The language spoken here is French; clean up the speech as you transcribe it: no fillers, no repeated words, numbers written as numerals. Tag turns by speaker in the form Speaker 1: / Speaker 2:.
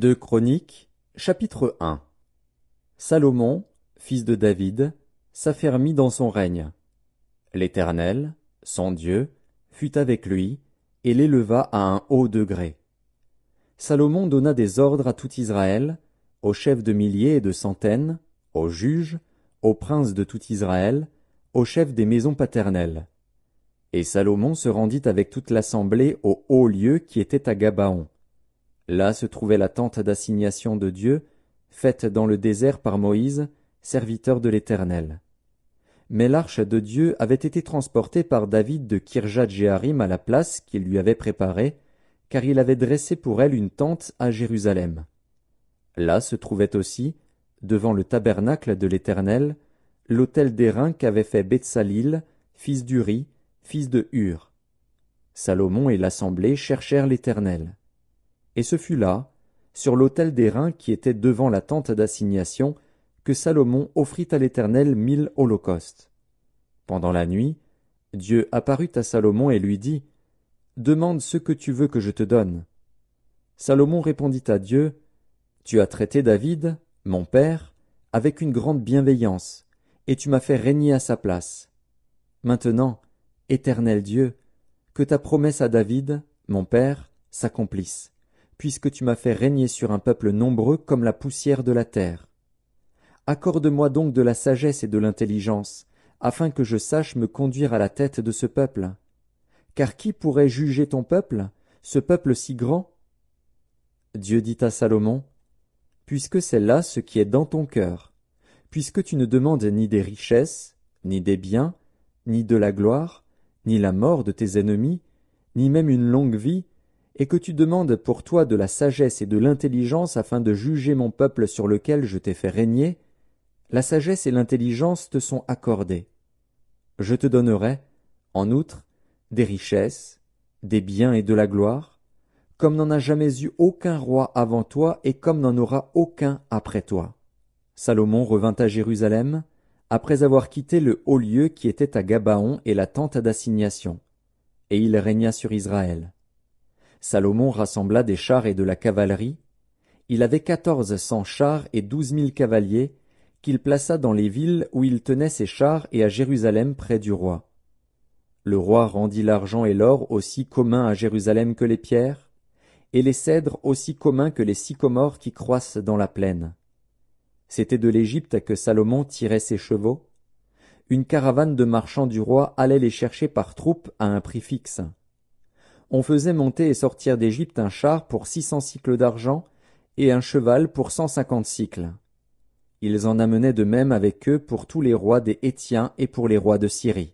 Speaker 1: Deux Chroniques, chapitre 1. Salomon, fils de David, s'affermit dans son règne. L'Éternel, son Dieu, fut avec lui, et l'éleva à un haut degré. Salomon donna des ordres à tout Israël, aux chefs de milliers et de centaines, aux juges, aux princes de tout Israël, aux chefs des maisons paternelles. Et Salomon se rendit avec toute l'assemblée au haut lieu qui était à Gabaon. Là se trouvait la tente d'assignation de Dieu, faite dans le désert par Moïse, serviteur de l'Éternel. Mais l'arche de Dieu avait été transportée par David de Kirjath-Jéarim à la place qu'il lui avait préparée, car il avait dressé pour elle une tente à Jérusalem. Là se trouvait aussi, devant le tabernacle de l'Éternel, l'autel d'airain qu'avait fait Betsalil, fils d'Uri, fils de Hur. Salomon et l'assemblée cherchèrent l'Éternel. Et ce fut là, sur l'autel d'airain qui était devant la tente d'assignation, que Salomon offrit à l'Éternel 1000 holocaustes. Pendant la nuit, Dieu apparut à Salomon et lui dit, « Demande ce que tu veux que je te donne. » Salomon répondit à Dieu, « Tu as traité David, mon père, avec une grande bienveillance, et tu m'as fait régner à sa place. Maintenant, Éternel Dieu, que ta promesse à David, mon père, s'accomplisse, puisque tu m'as fait régner sur un peuple nombreux comme la poussière de la terre. Accorde-moi donc de la sagesse et de l'intelligence, afin que je sache me conduire à la tête de ce peuple. Car qui pourrait juger ton peuple, ce peuple si grand? » Dieu dit à Salomon, « Puisque c'est là ce qui est dans ton cœur, puisque tu ne demandes ni des richesses, ni des biens, ni de la gloire, ni la mort de tes ennemis, ni même une longue vie, et que tu demandes pour toi de la sagesse et de l'intelligence afin de juger mon peuple sur lequel je t'ai fait régner, la sagesse et l'intelligence te sont accordées. Je te donnerai, en outre, des richesses, des biens et de la gloire, comme n'en a jamais eu aucun roi avant toi et comme n'en aura aucun après toi. » Salomon revint à Jérusalem, après avoir quitté le haut lieu qui était à Gabaon et la tente d'assignation, et il régna sur Israël. Salomon rassembla des chars et de la cavalerie. Il avait 1400 chars et 12 000 cavaliers, qu'il plaça dans les villes où il tenait ses chars et à Jérusalem près du roi. Le roi rendit l'argent et l'or aussi communs à Jérusalem que les pierres, et les cèdres aussi communs que les sycomores qui croissent dans la plaine. C'était de l'Égypte que Salomon tirait ses chevaux. Une caravane de marchands du roi allait les chercher par troupes à un prix fixe. On faisait monter et sortir d'Égypte un char pour 600 sicles d'argent et un cheval pour 150 sicles. Ils en amenaient de même avec eux pour tous les rois des Hétiens et pour les rois de Syrie.